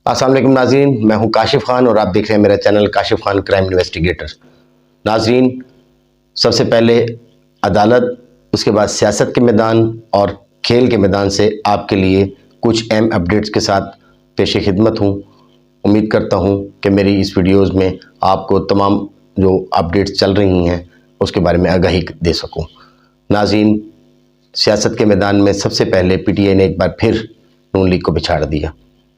अस्सलाम वालेकुम नाज़रीन, मैं हूं काशिफ खान और आप देख रहे हैं मेरा channel Kashif Khan crime investigator. नाज़रीन, सबसे पहले अदालत, उसके बाद सियासत के मैदान और खेल के मैदान से आपके लिए कुछ अहम अपडेट्स के साथ पेश खिदमत हूं। उम्मीद करता हूं कि मेरी इस वीडियोस में आपको तमाम जो अपडेट्स चल रही हैं उसके बारे में आगाही दे सकूं। नाज़रीन, सियासत के मैदान में सबसे पहले पीटीआई ने एक बार फिर नून लीग को बिछाड़ दिया।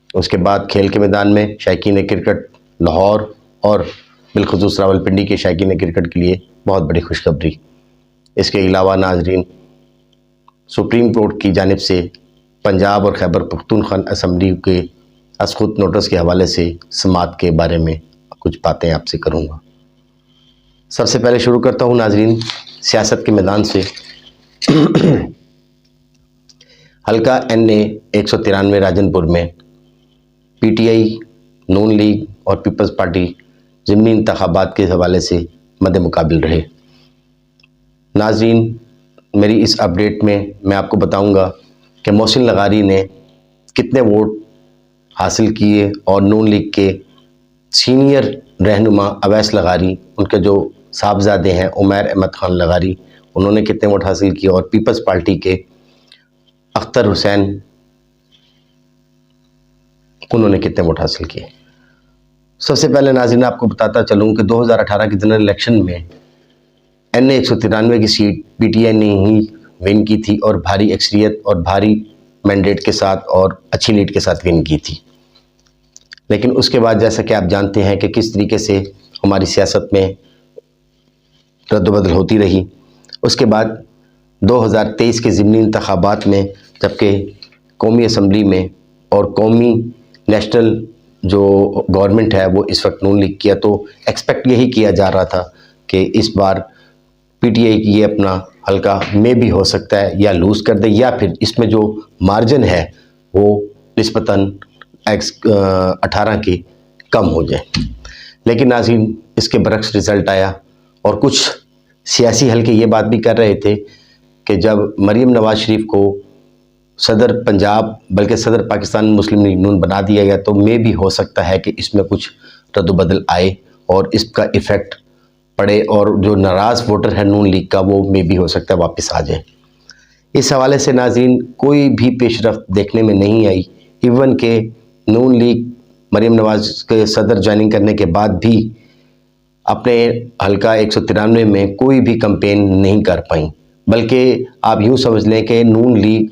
उसके बाद खेल के मैदान में शायकीन क्रिकेट लाहौर और बिलखुसूस रावलपिंडी के शायकीन क्रिकेट के लिए बहुत बड़ी खुशखबरी। इसके अलावा नाजरीन, सुप्रीम कोर्ट की जानिब से पंजाब और खैबर पख्तूनख्वा असम्बली के असखुत नोटिस के हवाले से समात के बारे में कुछ बातें आपसे करूँगा। सबसे पहले शुरू करता हूँ नाजरीन सियासत के मैदान से। हल्का NA 193 राजनपुर में पीटीआई, नून लीग और पीपल्स पार्टी ज़िमनी इंतखाबात के हवाले से मद्दे मुकाबिल रहे। नाज़रीन, मेरी इस अपडेट में मैं आपको बताऊंगा कि मोहसिन लगारी ने कितने वोट हासिल किए और नून लीग के सीनियर रहनुमा अवैस लगारी, उनके जो साहबजादे हैं उमैर अहमद खान लगारी, उन्होंने कितने वोट हासिल किए और पीपल्स पार्टी के अख्तर हुसैन, उन्होंने कितने वोट हासिल किए। सबसे पहले नाज़रीन आपको बताता चलूँ कि 2018 के जनरल इलेक्शन में NA 193 की सीट पीटीआई ने ही विन की थी और भारी अक्सरियत और भारी मैंडेट के साथ और अच्छी लीड के साथ विन की थी। लेकिन उसके बाद जैसा कि आप जानते हैं कि किस तरीके से हमारी सियासत में रद्द-बदल होती रही। उसके बाद 2023 के ज़िमनी इंतखाबात में जबकि कौमी असम्बली में और कौमी नेशनल जो गवर्नमेंट है वो इस वक्त नून लीग किया, तो एक्सपेक्ट यही किया जा रहा था कि इस बार पीटीआई की ये अपना हल्का में भी हो सकता है या लूज़ कर दे या फिर इसमें जो मार्जिन है वो निस्बतन 18 के कम हो जाए। लेकिन नाज़रीन, इसके बरक्स रिज़ल्ट आया और कुछ सियासी हल्के ये बात भी कर रहे थे कि जब मरीम नवाज शरीफ को सदर पंजाब बल्कि सदर पाकिस्तान मुस्लिम लीग नून बना दिया गया तो में भी हो सकता है कि इसमें कुछ रद्द-बदल आए और इसका इफ़ेक्ट पड़े और जो नाराज़ वोटर है नून लीग का वो में भी हो सकता है वापस आ जाए। इस हवाले से नाज़रीन कोई भी पेशरफ्त देखने में नहीं आई। इवन के नून लीग मरीम नवाज के सदर ज्वाइनिंग करने के बाद भी अपने हल्का 193 में कोई भी कैंपेन नहीं कर पाई, बल्कि आप यूँ समझ लें कि नून लीग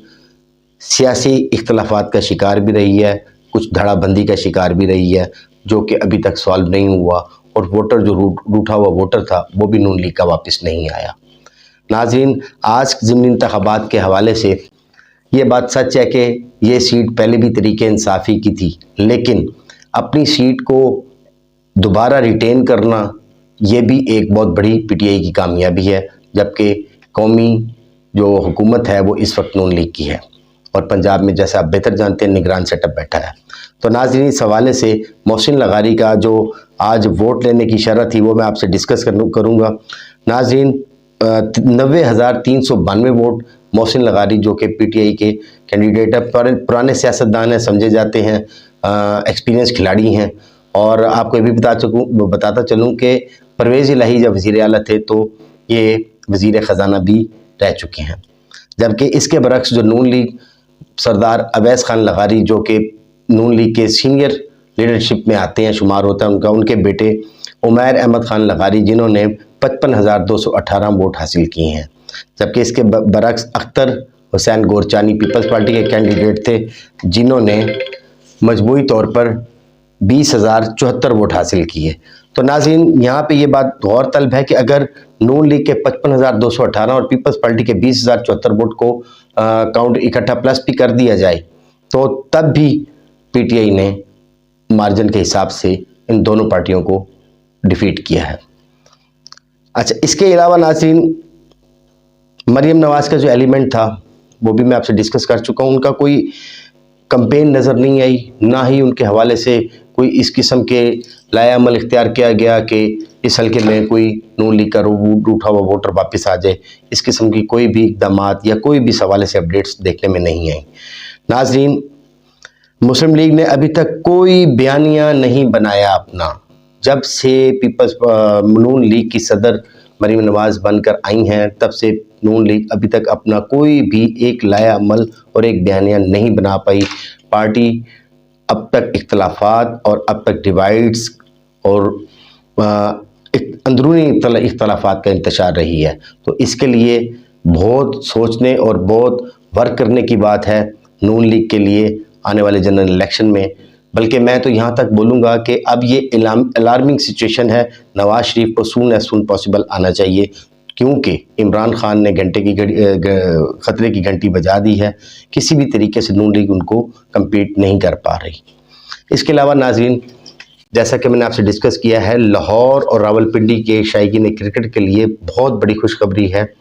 सियासी इख्तलाफात का शिकार भी रही है, कुछ धड़ाबंदी का शिकार भी रही है जो कि अभी तक सॉल्व नहीं हुआ और वोटर जो रूठा हुआ वोटर था वो भी नून लीग का वापस नहीं आया। नाज़रीन, आज ज़िमनी इंतखाबात के हवाले से ये बात सच है कि ये सीट पहले भी तरीके इंसाफ़ी की थी, लेकिन अपनी सीट को दोबारा रिटेन करना ये भी एक बहुत बड़ी पीटीआई की कामयाबी है, जबकि कौमी जो हुकूमत है वो इस वक्त नून लीग की है और पंजाब में जैसा आप बेहतर जानते हैं निगरान सेटअप बैठा है। तो नाज़रीन, इस हवाले से मोहसिन लगारी का जो आज वोट लेने की शर्त थी वो मैं आपसे डिस्कस करूँगा। नाज़रीन, 90,392 वोट मोहसिन लगारी जो कि पीटीआई के कैंडिडेट है, पुराने सियासतदान हैं, समझे जाते हैं, एक्सपीरियंस खिलाड़ी हैं। और आपको ये भी बताता चलूँ कि परवेज़ इलाही जब वज़ीर आला थे तो ये वज़ीर ख़जाना भी रह चुके हैं। जबकि इसके बरक्स जो नून लीग सरदार अवैस खान लगारी जो कि नून लीग के सीनियर लीडरशिप में आते हैं, शुमार होता है उनके बेटे उमैर अहमद खान लगारी जिन्होंने 55,218 वोट हासिल किए हैं। जबकि इसके बरक्स अख्तर हुसैन गोरचानी पीपल्स पार्टी के कैंडिडेट थे जिन्होंने मजमूई तौर पर 20,074 वोट हासिल किए। तो नाज़रीन, यहाँ पे ये बात गौर तलब है कि अगर नून लीग के 55,218 और पीपल्स पार्टी के 20,074 वोट को काउंट इकट्ठा प्लस भी कर दिया जाए तो तब भी पीटीआई ने मार्जिन के हिसाब से इन दोनों पार्टियों को डिफीट किया है। अच्छा, इसके अलावा नाज़रीन, मरीम नवाज का जो एलिमेंट था वो भी मैं आपसे डिस्कस कर चुका हूँ। उनका कोई कैंपेन नज़र नहीं आई, ना ही उनके हवाले से कोई इस किस्म के लाया अमल इख्तियार किया गया कि इस हल्के में कोई नून लीग का रूठा हुआ वोटर वापस आ जाए। इस किस्म की कोई भी इक़दामात या कोई भी इस हवाले से अपडेट्स देखने में नहीं आई। नाज़रीन, मुस्लिम लीग ने अभी तक कोई बयानिया नहीं बनाया अपना। जब से पीपल्स नून लीग की सदर मरीम नवाज़ बनकर आई हैं, तब से नून लीग अभी तक अपना कोई भी एक लाया अमल और एक बयानिया नहीं बना पाई। पार्टी अब तक इख्तलाफात और अब तक डिवाइड्स और अंदरूनी इख्तलाफात का इंतशार रही है। तो इसके लिए बहुत सोचने और बहुत वर्क करने की बात है नून लीग के लिए आने वाले जनरल इलेक्शन में। बल्कि मैं तो यहाँ तक बोलूँगा कि अब ये अलार्मिंग सिचुएशन है। नवाज शरीफ को सून एज सून पॉसिबल आना चाहिए, क्योंकि इमरान खान ने ख़तरे की घंटी बजा दी है। किसी भी तरीके से नून लीग उनको कम्पीट नहीं कर पा रही। इसके अलावा नाज़रीन, जैसा कि मैंने आपसे डिस्कस किया है, लाहौर और रावलपिंडी के शायकीन क्रिकेट के लिए बहुत बड़ी खुशखबरी है।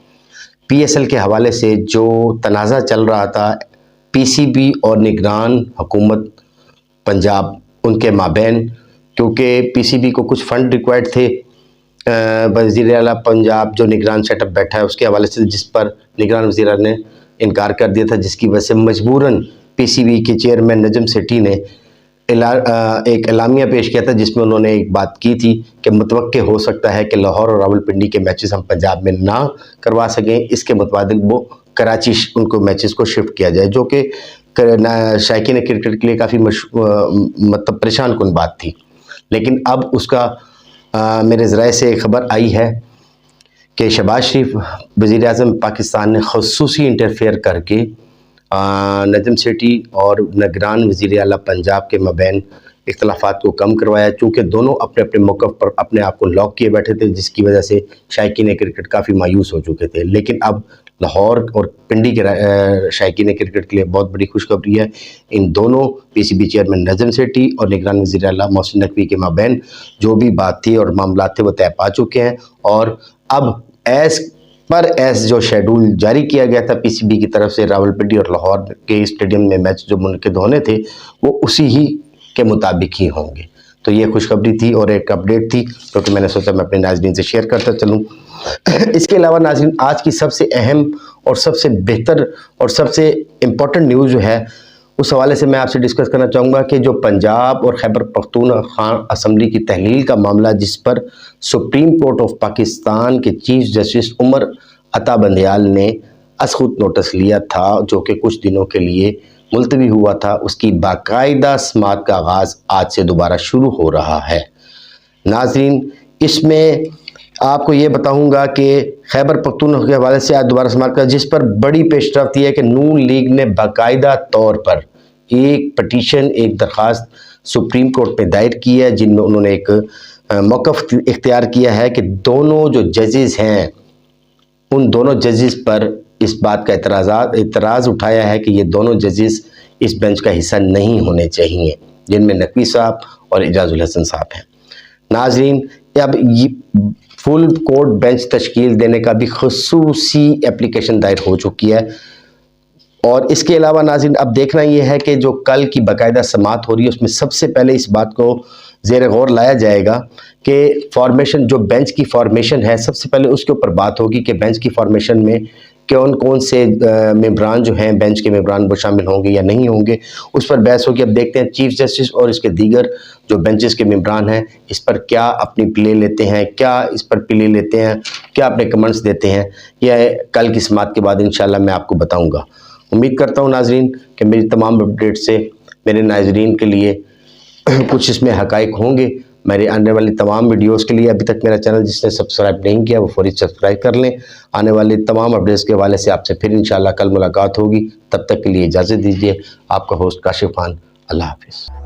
PSL के हवाले से जो तनाज़ा चल रहा था PCB और निगरान हुकूमत पंजाब उनके माबैन, क्योंकि PCB को कुछ फ़ंड रिक्वायर्ड थे वज़ीर आला पंजाब जो निगरान सेटअप बैठा है उसके हवाले से, जिस पर निगरान वज़ीर ने इनकार कर दिया था, जिसकी वजह से मजबूरन PCB के चेयरमैन नजम सेठी ने एक एलामिया पेश किया था, जिसमें उन्होंने एक बात की थी कि मुतवक्के हो सकता है कि लाहौर और रावलपिंडी के मैचेस हम पंजाब में ना करवा सकें। इसके मुताबिक वो कराची उनको मैचेस को शिफ्ट किया जाए, जो कि शायकीन क्रिकेट के लिए काफ़ी मतलब परेशान कुन बात थी। लेकिन अब उसका मेरे ज़राए से खबर आई है कि शहबाज शरीफ वज़ीर आज़म पाकिस्तान ने ख़ुसूसी इंटरफेयर करके नजम सेठी और निगरान वज़ीर आला पंजाब के मबैन इख्तलाफात को कम करवाया, चूँकि दोनों अपने अपने मौक़िफ़ पर अपने आप को लॉक किए बैठे थे, जिसकी वजह से शायकीन क्रिकेट काफ़ी मायूस हो चुके थे। लेकिन अब लाहौर और पिंडी के शायकीन क्रिकेट के लिए बहुत बड़ी खुशखबरी है। इन दोनों PCB चेयरमैन नजम सेठी और निगरान वज़ीर आला मोहसिन नकवी के माबैन जो भी बात थी और मामला थे वो तय पा चुके हैं, और अब एस जो शेड्यूल जारी किया गया था PCB की तरफ से रावलपिंडी और लाहौर के स्टेडियम में मैच जो मुनक़िद होने थे वो उसी ही के मुताबिक ही होंगे। तो ये खुशखबरी थी और एक अपडेट थी, क्योंकि मैंने सोचा मैं अपने नाज़रीन से शेयर करता चलूँ। इसके अलावा नाज़रीन, आज की सबसे अहम और सबसे बेहतर और सबसे इम्पोर्टेंट न्यूज़ जो है उस हवाले से मैं आपसे डिस्कस करना चाहूँगा कि जो पंजाब और खैबर पख्तूनख्वा असम्बली की तहलील का मामला, जिस पर सुप्रीम कोर्ट ऑफ पाकिस्तान के चीफ जस्टिस उमर अता बंदयाल ने असखुद नोटिस लिया था, जो कि कुछ दिनों के लिए मुलतवी हुआ था, उसकी बाकायदा समाअत का आगाज़ आज से दोबारा शुरू हो रहा है। नाज़रीन, इसमें आपको ये बताऊंगा कि खैबर पख्तूनख्वा के हवाले से आज दोबारा समाअत का, जिस पर बड़ी पेशरफ्त है कि नून लीग ने बाकायदा तौर पर एक पटिशन, एक दरख्वास्त सुप्रीम कोर्ट में दायर की है, जिनमें उन्होंने एक मौक़िफ़ इख्तियार किया है कि दोनों जो जजेस हैं उन दोनों जजेस पर इस बात का इतराज़ उठाया है कि ये दोनों जजेस इस बेंच का हिस्सा नहीं होने चाहिए, जिनमें नकवी साहब और एजाजुल हसन साहब हैं। नाज़रीन, अब ये फुल कोर्ट बेंच तश्कील देने का भी ख़ुसूसी एप्लीकेशन दायर हो चुकी है। और इसके अलावा नाज़रीन, अब देखना ये है कि जो कल की बाकायदा समाअत हो रही है उसमें सबसे पहले इस बात को ज़ेर गौर लाया जाएगा कि फॉर्मेशन, जो बेंच की फॉर्मेशन है, सबसे पहले उसके ऊपर बात होगी कि बेंच की फॉर्मेशन में कौन कौन से मेंबरान जो हैं बेंच के मेंबरान वो शामिल होंगे या नहीं होंगे, उस पर बहस होगी। अब देखते हैं चीफ जस्टिस और इसके दीगर जो बेंचेस के मेंबरान हैं इस पर क्या अपनी प्ले लेते हैं, क्या इस पर प्ले लेते हैं, क्या अपने कमेंट्स देते हैं। यह कल की समाअत के बाद इंशाल्लाह मैं आपको बताऊँगा। उम्मीद करता हूँ नाज़रीन कि मेरी तमाम अपडेट से मेरे नाज़रीन के लिए कुछ इसमें हक़ाइक़ होंगे। मेरे आने वाली तमाम वीडियोस के लिए अभी तक मेरा चैनल जिसने सब्सक्राइब नहीं किया वो फौरी सब्सक्राइब कर लें। आने वाली तमाम अपडेट्स के हवाले से आपसे फिर इंशाल्लाह कल मुलाकात होगी। तब तक के लिए इजाज़त दीजिए। आपका होस्ट काशिफ खान। अल्लाह हाफ़िज़।